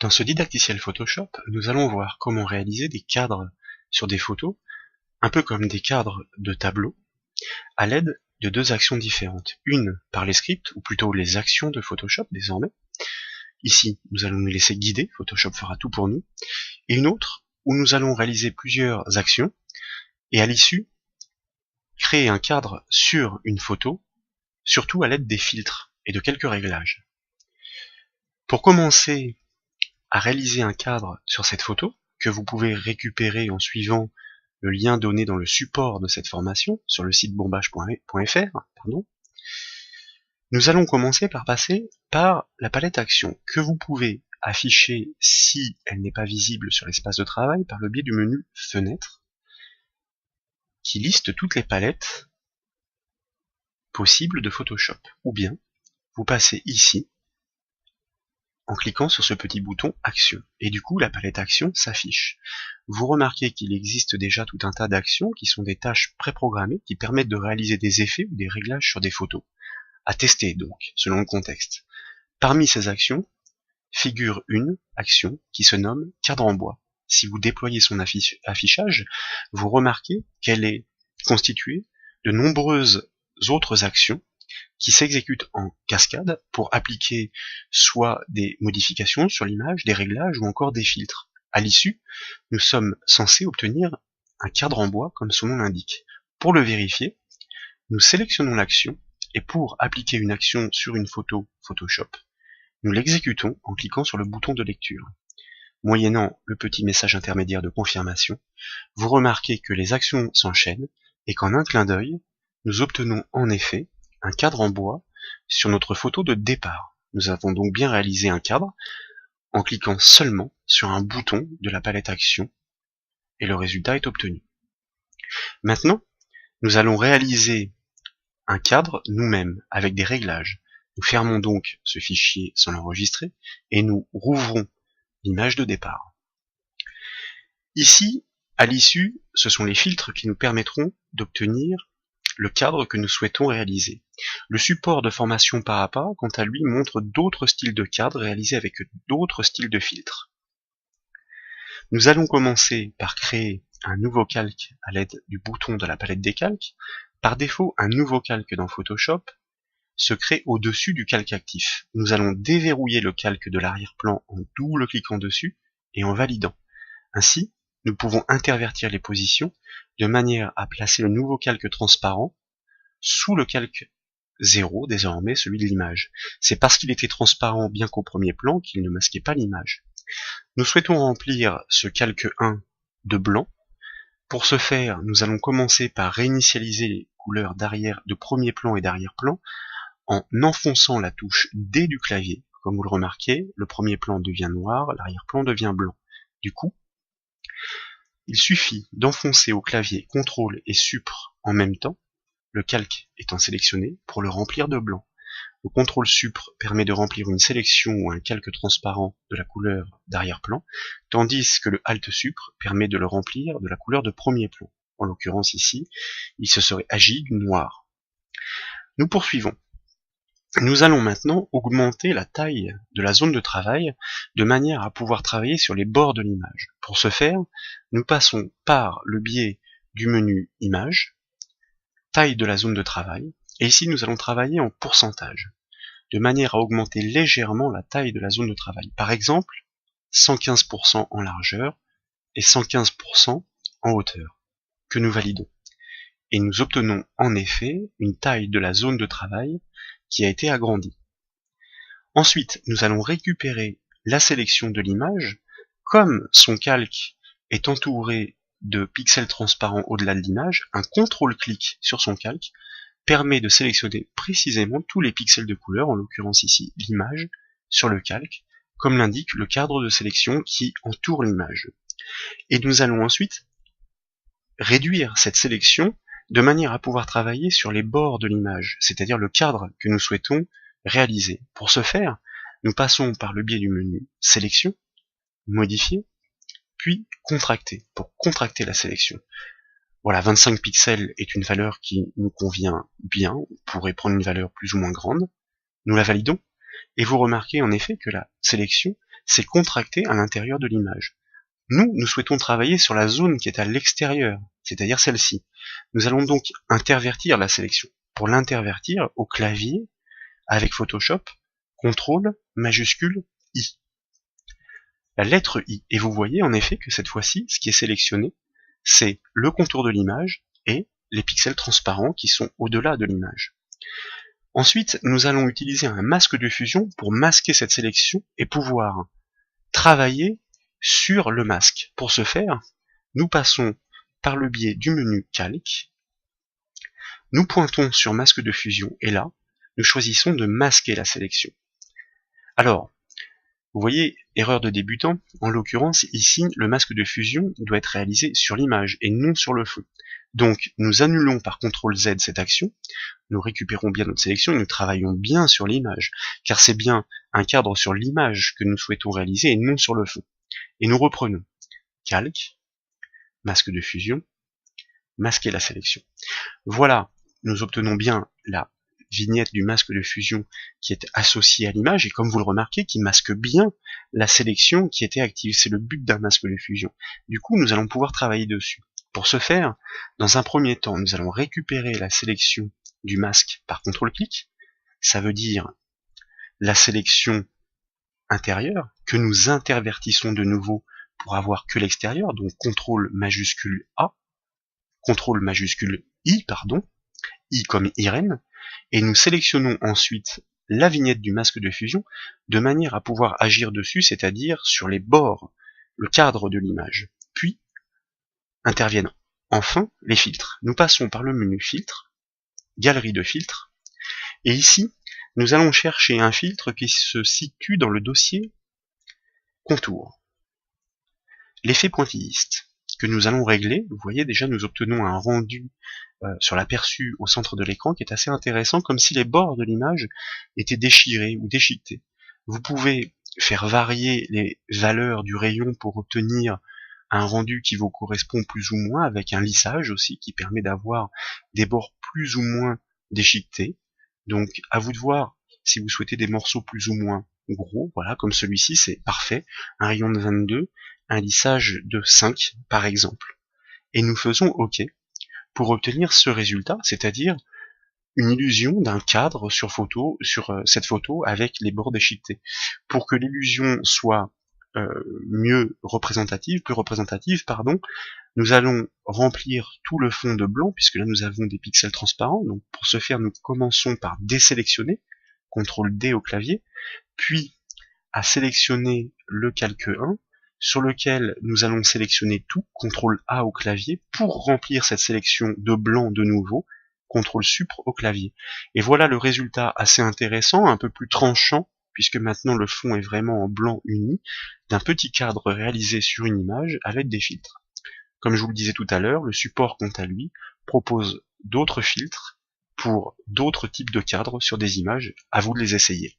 Dans ce didacticiel Photoshop, nous allons voir comment réaliser des cadres sur des photos, un peu comme des cadres de tableau, à l'aide de deux actions différentes. Une par les scripts, ou plutôt les actions de Photoshop désormais. Ici, nous allons nous laisser guider, Photoshop fera tout pour nous. Et une autre, où nous allons réaliser plusieurs actions, et à l'issue, créer un cadre sur une photo, surtout à l'aide des filtres et de quelques réglages. Pour commencer à réaliser un cadre sur cette photo, que vous pouvez récupérer en suivant le lien donné dans le support de cette formation, sur le site bourbage.fr, nous allons commencer par passer par la palette Action, que vous pouvez afficher, si elle n'est pas visible sur l'espace de travail, par le biais du menu Fenêtre, qui liste toutes les palettes possibles de Photoshop. Ou bien, vous passez ici, en cliquant sur ce petit bouton Action. Et du coup, la palette Action s'affiche. Vous remarquez qu'il existe déjà tout un tas d'actions qui sont des tâches préprogrammées qui permettent de réaliser des effets ou des réglages sur des photos. À tester donc, selon le contexte. Parmi ces actions, figure une action qui se nomme cadre en bois. Si vous déployez son affichage, vous remarquez qu'elle est constituée de nombreuses autres actions qui s'exécutent en cascade pour appliquer soit des modifications sur l'image, des réglages ou encore des filtres. À l'issue, nous sommes censés obtenir un cadre en bois comme son nom l'indique. Pour le vérifier, nous sélectionnons l'action et pour appliquer une action sur une photo Photoshop, nous l'exécutons en cliquant sur le bouton de lecture. Moyennant le petit message intermédiaire de confirmation, vous remarquez que les actions s'enchaînent et qu'en un clin d'œil, nous obtenons en effet un cadre en bois sur notre photo de départ. Nous avons donc bien réalisé un cadre en cliquant seulement sur un bouton de la palette Action et le résultat est obtenu. Maintenant, nous allons réaliser un cadre nous-mêmes avec des réglages. Nous fermons donc ce fichier sans l'enregistrer et nous rouvrons l'image de départ. Ici, à l'issue, ce sont les filtres qui nous permettront d'obtenir le cadre que nous souhaitons réaliser. Le support de formation pas à pas, quant à lui, montre d'autres styles de cadres réalisés avec d'autres styles de filtres. Nous allons commencer par créer un nouveau calque à l'aide du bouton de la palette des calques. Par défaut, un nouveau calque dans Photoshop se crée au-dessus du calque actif. Nous allons déverrouiller le calque de l'arrière-plan en double-cliquant dessus et en validant. Ainsi, nous pouvons intervertir les positions de manière à placer le nouveau calque transparent sous le calque 0, désormais celui de l'image. C'est parce qu'il était transparent bien qu'au premier plan qu'il ne masquait pas l'image. Nous souhaitons remplir ce calque 1 de blanc. Pour ce faire, nous allons commencer par réinitialiser les couleurs d'arrière, de premier plan et d'arrière-plan en enfonçant la touche D du clavier. Comme vous le remarquez, le premier plan devient noir, l'arrière-plan devient blanc. Du coup, il suffit d'enfoncer au clavier CTRL et SUPR en même temps, le calque étant sélectionné, pour le remplir de blanc. Le CTRL SUPR permet de remplir une sélection ou un calque transparent de la couleur d'arrière-plan, tandis que le ALT SUPR permet de le remplir de la couleur de premier plan. En l'occurrence ici, il se serait agi du noir. Nous poursuivons. Nous allons maintenant augmenter la taille de la zone de travail de manière à pouvoir travailler sur les bords de l'image. Pour ce faire, nous passons par le biais du menu Images, taille de la zone de travail, et ici nous allons travailler en pourcentage, de manière à augmenter légèrement la taille de la zone de travail. Par exemple, 115% en largeur et 115% en hauteur, que nous validons. Et nous obtenons en effet une taille de la zone de travail qui a été agrandie. Ensuite, nous allons récupérer la sélection de l'image. Comme son calque est entouré de pixels transparents au-delà de l'image, un contrôle-clic sur son calque permet de sélectionner précisément tous les pixels de couleur, en l'occurrence ici l'image, sur le calque, comme l'indique le cadre de sélection qui entoure l'image. Et nous allons ensuite réduire cette sélection de manière à pouvoir travailler sur les bords de l'image, c'est-à-dire le cadre que nous souhaitons réaliser. Pour ce faire, nous passons par le biais du menu Sélection, Modifier, puis Contracter, pour contracter la sélection. Voilà, 25 pixels est une valeur qui nous convient bien, on pourrait prendre une valeur plus ou moins grande. Nous la validons, et vous remarquez en effet que la sélection c'est contracté à l'intérieur de l'image. Nous souhaitons travailler sur la zone qui est à l'extérieur, c'est-à-dire celle-ci. Nous allons donc intervertir la sélection. Pour l'intervertir, au clavier, avec Photoshop, CTRL majuscule I. La lettre I. Et vous voyez en effet que cette fois-ci, ce qui est sélectionné, c'est le contour de l'image et les pixels transparents qui sont au-delà de l'image. Ensuite, nous allons utiliser un masque de fusion pour masquer cette sélection et pouvoir travailler sur le masque. Pour ce faire, nous passons par le biais du menu Calque, nous pointons sur masque de fusion et là, nous choisissons de masquer la sélection. Alors, vous voyez, erreur de débutant, en l'occurrence ici, le masque de fusion doit être réalisé sur l'image et non sur le fond. Donc, nous annulons par CTRL Z cette action, nous récupérons bien notre sélection et nous travaillons bien sur l'image, car c'est bien un cadre sur l'image que nous souhaitons réaliser et non sur le fond. Et nous reprenons. Calque, masque de fusion, masquer la sélection. Voilà, nous obtenons bien la vignette du masque de fusion qui est associée à l'image et comme vous le remarquez, qui masque bien la sélection qui était active. C'est le but d'un masque de fusion. Du coup, nous allons pouvoir travailler dessus. Pour ce faire, dans un premier temps, nous allons récupérer la sélection du masque par CTRL-clic. Ça veut dire la sélection intérieure que nous intervertissons de nouveau pour avoir que l'extérieur, donc CTRL majuscule A, CTRL majuscule I, pardon, I comme Irène, et nous sélectionnons ensuite la vignette du masque de fusion de manière à pouvoir agir dessus, c'est-à-dire sur les bords, le cadre de l'image. Puis interviennent enfin les filtres. Nous passons par le menu filtre, galerie de filtres, et ici nous allons chercher un filtre qui se situe dans le dossier contour. L'effet pointilliste que nous allons régler, vous voyez déjà nous obtenons un rendu sur l'aperçu au centre de l'écran qui est assez intéressant, comme si les bords de l'image étaient déchirés ou déchiquetés. Vous pouvez faire varier les valeurs du rayon pour obtenir un rendu qui vous correspond plus ou moins, avec un lissage aussi qui permet d'avoir des bords plus ou moins déchiquetés. Donc à vous de voir si vous souhaitez des morceaux plus ou moins gros, voilà, comme celui-ci, c'est parfait, un rayon de 22, un lissage de 5 par exemple. Et nous faisons OK pour obtenir ce résultat, c'est-à-dire une illusion d'un cadre sur cette photo avec les bords déchiquetés. Pour que l'illusion soit plus représentative, nous allons remplir tout le fond de blanc, puisque là nous avons des pixels transparents. Donc pour ce faire, nous commençons par désélectionner, CTRL D au clavier, puis à sélectionner le calque 1, sur lequel nous allons sélectionner tout, CTRL A au clavier, pour remplir cette sélection de blanc de nouveau, CTRL Supr au clavier. Et voilà le résultat assez intéressant, un peu plus tranchant, puisque maintenant le fond est vraiment en blanc uni, d'un petit cadre réalisé sur une image avec des filtres. Comme je vous le disais tout à l'heure, le support, quant à lui, propose d'autres filtres pour d'autres types de cadres sur des images. À vous de les essayer.